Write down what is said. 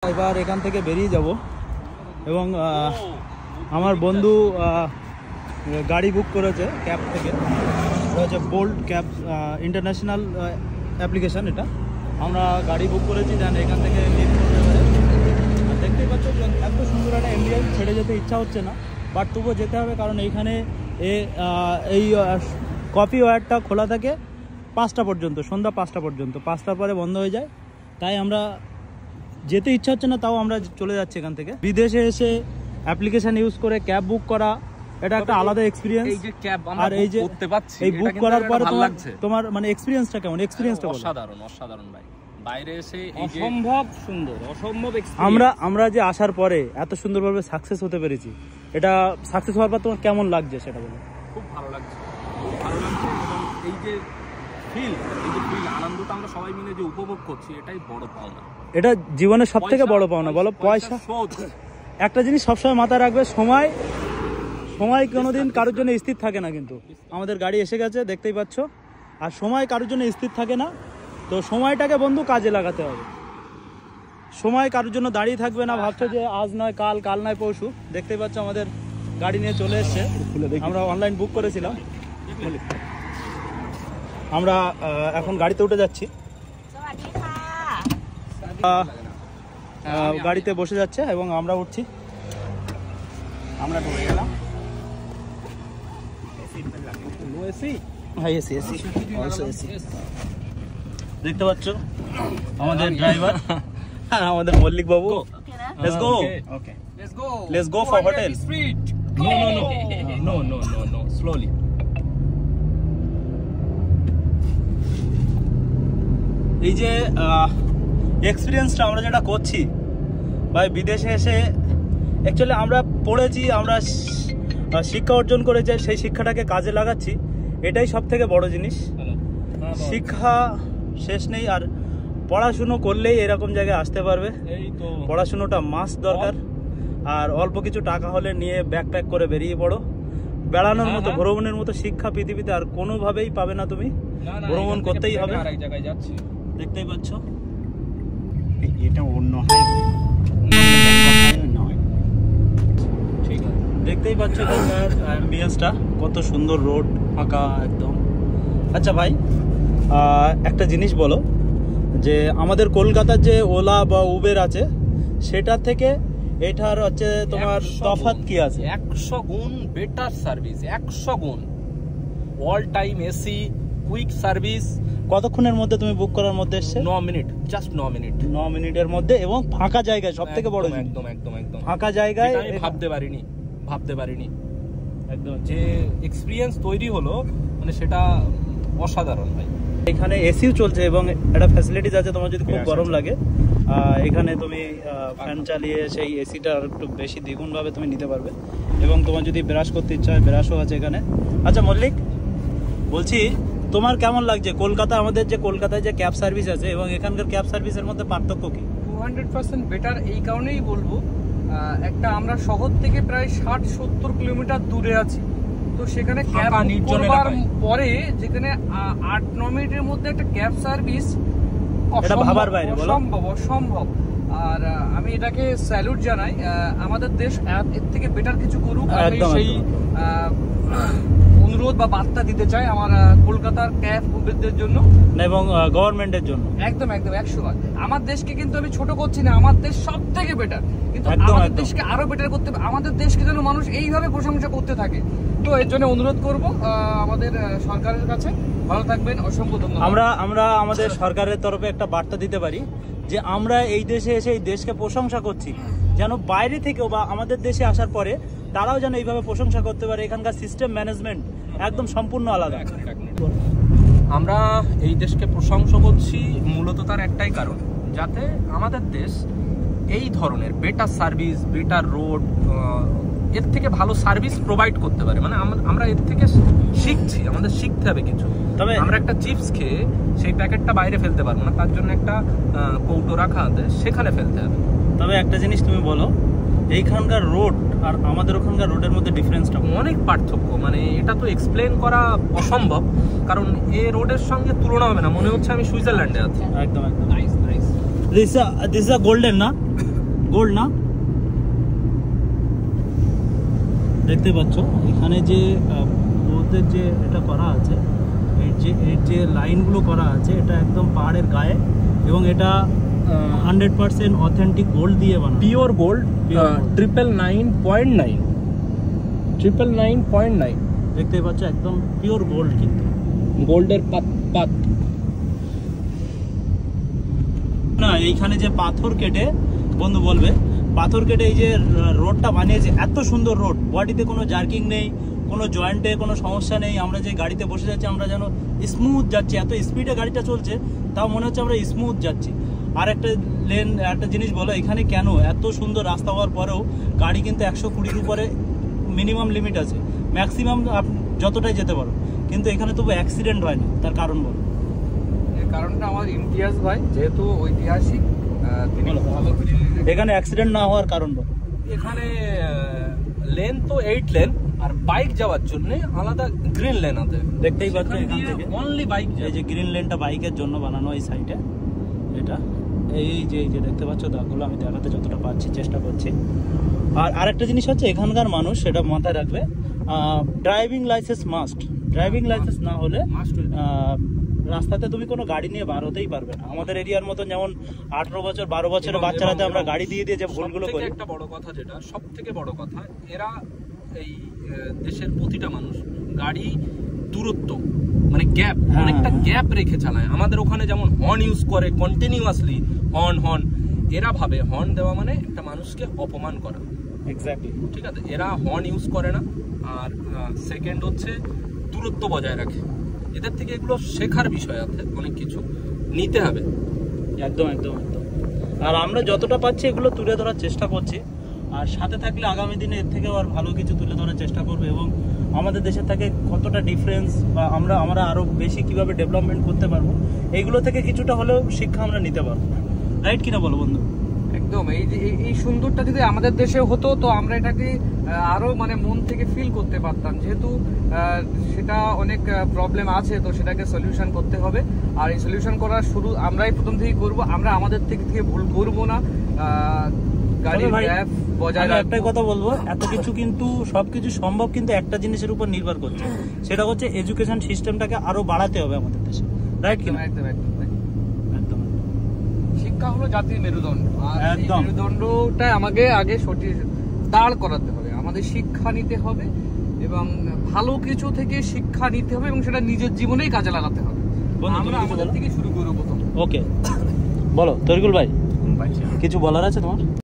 এবার এখান থেকে বেরিয়ে যাব এবং আমার বন্ধু গাড়ি বুক করেছে ক্যাব থেকে, এটা হচ্ছে বোল্ট ক্যাব ইন্টারন্যাশনাল অ্যাপ্লিকেশান। এটা আমরা গাড়ি বুক করেছি, দেন এখান থেকে লিভ করতে পারে। আর দেখতেই পাচ্ছ এত সুন্দর একটা এম্বিয়েন্স, ছেড়ে যেতে ইচ্ছা হচ্ছে না, বাট তবুও যেতে হবে, কারণ এইখানে এই কফি ওয়ারটা খোলা থাকে 5টা পর্যন্ত, সন্ধ্যা 5টা পর্যন্ত। 5টার পরে বন্ধ হয়ে যায়, তাই আমরা যেতে ইচ্ছা হচ্ছে না, তাও আমরা চলে যাচ্ছি এখান থেকে। বিদেশে এসে অ্যাপ্লিকেশন ইউজ করে ক্যাব বুক করা, এটা একটা আলাদা এক্সপিরিয়েন্স। এই যে ক্যাব আমরা করতে পাচ্ছি, এই বুক করার পরে তোমার মানে এক্সপিরিয়েন্সটা কেমন? এক্সপিরিয়েন্সটা অসাধারণ, অসাধারণ ভাই। বাইরে এসে অসম্ভব সুন্দর, অসম্ভব আমরা যে আসার পরে এত সুন্দরভাবে সাকসেস হতে পেরেছি, এটা সাকসেস হওয়ার পর তোমার কেমন লাগছে সেটা বলো। খুব ভালো লাগছে, খুব ভালো লাগছে। এবং এই যে ফিল, আনন্দটা আমরা সবাই মিলে যে উপভোগ করছি, এটাই বড় পাওনা। এটা জীবনের সব থেকে বড় পাওনা বলো। পয়সা একটা জিনিস সবসময় মাথায় রাখবে, সময় কোনোদিন কারোর জন্য স্থির থাকে না। কিন্তু আমাদের গাড়ি এসে গেছে, দেখতেই পাচ্ছ। আর সময় কারোর জন্য স্থির থাকে না, তো সময়টাকে বন্ধু কাজে লাগাতে হবে। সময় কারোর জন্য দাঁড়িয়ে থাকবে না, ভাবছো যে আজ নয় কাল, কাল নয় পরশু। দেখতেই পাচ্ছ আমাদের গাড়ি নিয়ে চলে এসছে, আমরা অনলাইন বুক করেছিলাম। আমরা এখন গাড়িতে উঠে যাচ্ছি, গাড়িতে বসে যাচ্ছে এবং আমরা উঠছি। আমরা ঢুকে গেলাম। দেখতে পাচ্ছ আমাদের ড্রাইভার আর আমাদের মল্লিক বাবু। Let's go for hotel. No. Slowly. এই যে এক্সপিরিয়েন্সটা আমরা যেটা করছি ভাই, বিদেশে এসে অ্যাকচুয়ালি আমরা পড়েছি, আমরা শিক্ষা অর্জন করেছি, সেই শিক্ষাটাকে কাজে লাগাচ্ছি, এটাই সব থেকে বড় জিনিস। শিক্ষা শেষ নেই, আর পড়াশুনো করলেই এরকম জায়গায় আসতে পারবে। পড়াশুনোটা মাস্ট দরকার। আর অল্প কিছু টাকা হলে নিয়ে ব্যাগ প্যাক করে বেরিয়ে পড়ো। বেড়ানোর মতো, ভ্রমণের মতো শিক্ষা পৃথিবীতে আর কোনোভাবেই পাবে না তুমি। ভ্রমণ করতেই হবে। দেখতেই পাচ্ছ এটা অন্য দেখতেই পাচ্ছ অ্যাম্বিয়েন্সটা কত সুন্দর, রোড ফাঁকা একদম। আচ্ছা ভাই, একটা জিনিস বলো, যে আমাদের কলকাতার যে ওলা বা উবের আছে, সেটা থেকে এটার হচ্ছে তোমার তফাৎ কি আছে? 100 গুণ বেটার সার্ভিস, 100 গুণ। All time AC, quick service. কতক্ষণের মধ্যে তুমি বুক করার মধ্যে এসছে? 9 মিনিট, জাস্ট 9 মিনিট। 9 মিনিটের মধ্যে, এবং ফাঁকা জায়গায়, সব থেকে বড় জিনিস। একদম ফাঁকা জায়গায়। আমি ভাবতে পারিনি একদম যে এক্সপিরিয়েন্স তৈরি হলো, মানে সেটা অসাধারণ ভাই। এখানে এসিও চলছে এবং একটা ফ্যাসিলিটিস আছে, তোমার যদি খুব গরম লাগে এখানে তুমি ফ্যান চালিয়ে সেই এসিটা একটু বেশি দ্বিগুণ ভাবে তুমি নিতে পারবে। এবং তোমার যদি ব্রাশ করতে ইচ্ছা হয়, ব্রাশও আছে এখানে। আচ্ছা মল্লিক, বলছি তোমার কেমন লাগছে কলকাতা, আমাদের যে কলকাতায় যে ক্যাব সার্ভিস আছে এবং এখানকার ক্যাব সার্ভিসের মধ্যে পার্থক্য কি? 200% বেটার। এই কারণেই বলবো, একটা আমরা শহর থেকে প্রায় 60-70 কিলোমিটার দূরে আছি, তো সেখানে ক্যাব করবার পরে যেখানে 8-9 মিনিটের মধ্যে একটা ক্যাব সার্ভিস অসম্ভব। আর আমি এটাকে স্যালুট জানাই। আমাদের দেশ এর থেকে বেটার কিছু করুক, আমি সেই অনুরোধ বা বার্তা দিতে চাই আমার কলকাতার ক্যাব উবেরদের জন্য এবং গভর্নমেন্টের জন্য। একদম 100বার। আমার দেশকে কিন্তু আমি ছোট করছি না, আমার দেশ সব থেকে বেটার, কিন্তু আমাদের দেশকে আরো বেটার করতে হবে। আমাদের দেশকে যেন মানুষ এইভাবে প্রশংসা করতে থাকে, তো এর জন্য অনুরোধ করব আমাদের সরকারের কাছে। ভালো থাকবেন, অসংখ্য ধন্যবাদ। আমরা আমাদের সরকারের তরফে একটা বার্তা দিতে পারি যে আমরা এই দেশে এসে এই দেশকে প্রশংসা করছি, যেন বাইরে থেকেও বা আমাদের দেশে আসার পরে তারাও যেন এইভাবে প্রশংসা করতে পারে। এখানকার সিস্টেম ম্যানেজমেন্ট একদম সম্পূর্ণ আলাদা। আমরা এই দেশকে প্রশংসা করছি মূলত তার একটাই কারণ, যাতে আমাদের দেশ এই ধরনের বেটার সার্ভিস, বেটার রোড, এর থেকে ভালো সার্ভিস প্রোভাইড করতে পারে। মানে আমরা এর থেকে শিখছি, আমাদের শিখতে হবে কিছু। তবে আমরা একটা চিপস খেয়ে সেই প্যাকেটটা বাইরে ফেলতে পারবো না, তার জন্য একটা কৌটো রাখা আছে, সেখানে ফেলতে হবে। তবে একটা জিনিস তুমি বলো, এইখানকার রোড আর আমাদের ওখানকার রোডের মধ্যে ডিফারেন্সটা অনেক পার্থক্য, মানে এটা তো এক্সপ্লেন করা অসম্ভব, কারণ এই রোডের সঙ্গে তুলনা হবে না। মনে হচ্ছে আমি সুইজারল্যান্ডে আছি। একদম। দিস ইজ আ গোল্ডেন না গোল্ড না, দেখতে পাচ্ছ এখানে যে ওদের যে এটা করা আছে, এর যে লাইনগুলো করা আছে, এটা একদম পাহাড়ের গায়ে, এবং এটা 100% অথেন্টিক গোল্ড দিয়ে বানানো, পিওর গোল্ড, 999.9 দেখতে পাচ্ছ একদম পিওর গোল্ড, কিন্তু গোল্ডের পাত না। এইখানে যে পাথর কেটে, বন্ধু বলবে, পাথর কেটে এই যে রোডটা বানিয়েছে, এত সুন্দর রোড, বডিতে কোনো জার্কিং নেই, কোনো জয়েন্টে কোনো সমস্যা নেই। আমরা যে গাড়িতে বসে যাচ্ছি আমরা যেন স্মুথ যাচ্ছি, এত স্পিডে গাড়িটা চলছে তাও মনে হচ্ছে আমরা স্মুথ যাচ্ছি। আর একটা জিনিস বলো, এখানে কেন এত সুন্দর রাস্তা হওয়ার পরেও গাড়ি কিন্তু 120-র উপরে মিনিমাম লিমিট আছে, ম্যাক্সিমাম যতটাই যেতে পারো, কিন্তু এখানে তবু অ্যাক্সিডেন্ট হয় না, তার কারণ বলো? এর কারণটা আমার ইমতিয়াজ ভাই, যেহেতু ঐতিহাসিক, তিনি ভালো করে এখানে অ্যাক্সিডেন্ট না হওয়ার কারণ বলো? এখানে লেন তো 8 লেন, আর বাইক যাওয়ার জন্য আলাদা গ্রিন লেন আছে, দেখতেই পাচ্ছ এখান থেকে অনলি বাইক। এই যে গ্রিন লেনটা বাইকের জন্য বানানো, এই সাইডে এটা এই যে দেখতে পাচ্ছ দাগগুলো, আমি দেখাতে যতটা পারছি চেষ্টা করছি। আর আরেকটা জিনিস হচ্ছে এখানকার মানুষ, সেটা মাথায় রাখবে, driving licence must. Driving licence না হলে রাস্তাতে তুমি কোনো গাড়ি নিয়ে বার হতেই পারবে না। আমাদের এরিয়ার মতন যেমন 18 বছর 12 বছরের বাচ্চারাতে আমরা গাড়ি দিয়ে যে ভুলগুলো করি। একটা বড় কথা, যেটা সব থেকে বড় কথা, এরা এই দেশের প্রতিটা মানুষ গাড়ি দূরত্ব মানে গ্যাপ, অনেকটা গ্যাপ রেখে চালায়। আমাদের ওখানে যেমন হর্ন ইউজ করে কন্টিনিউয়াসলি, হর্ন, এরা ভাবে হর্ন দেওয়া মানে একটা মানুষকে অপমান করা। এক্স্যাক্টলি, ঠিক আছে, এরা হর্ন ইউজ করে না। আর সেকেন্ড হচ্ছে দূরত্ব বজায় রাখে। এদের থেকে এগুলো শেখার বিষয় আছে, অনেক কিছু নিতে হবে। একদম একদম একদম। আর আমরা যতটা পাচ্ছি এগুলো তুলে ধরার চেষ্টা করছি, আর সাথে থাকলে আগামী দিনে এর থেকেও আর ভালো কিছু তুলে ধরার চেষ্টা করবো, এবং আমাদের দেশের থেকে কতটা ডিফারেন্স বা আমরা আরো বেশি কিভাবে ডেভেলপমেন্ট করতে পারবো, এইগুলো থেকে কিছুটা হলেও শিক্ষা আমরা নিতে পারবো। রাইট কিনা বলো বন্ধু? একদম। এই সুন্দরটা যদি আমাদের দেশে হতো তো আমরা এটাকে আরো মানে মন থেকে ফিল করতে পারতাম, যেহেতু সেটা অনেক প্রবলেম আছে, তো সেটাকে সলিউশন করতে হবে। আর এই সলিউশন করার শুরু আমরাই প্রথম থেকে করবো, আমরা আমাদের থেকে ভুল করবো না। একটাই কথা বলবো, এত কিছু কিন্তু সবকিছু সম্ভব, কিন্তু একটা জিনিসের উপর নির্ভর করছে, সেটা হচ্ছে এডুকেশন সিস্টেমটাকে আরো বাড়াতে হবে আমাদের দেশে। রাইট কিনা? একদম একদম একদম। শিক্ষা হলো জাতির মেরুদণ্ড, আর এই মেরুদণ্ডটা আমাকে আগে সঠিক দাঁড় করাতে হবে। আমাদের শিক্ষা নিতে হবে এবং ভালো কিছু থেকে শিক্ষা নিতে হবে, এবং সেটা নিজের জীবনেই কাজে লাগাতে হবে। আমরা আমাদের থেকে শুরু করবো প্রথম। ওকে, বলো তরিকুল ভাই, কিছু বলার আছে তোমার?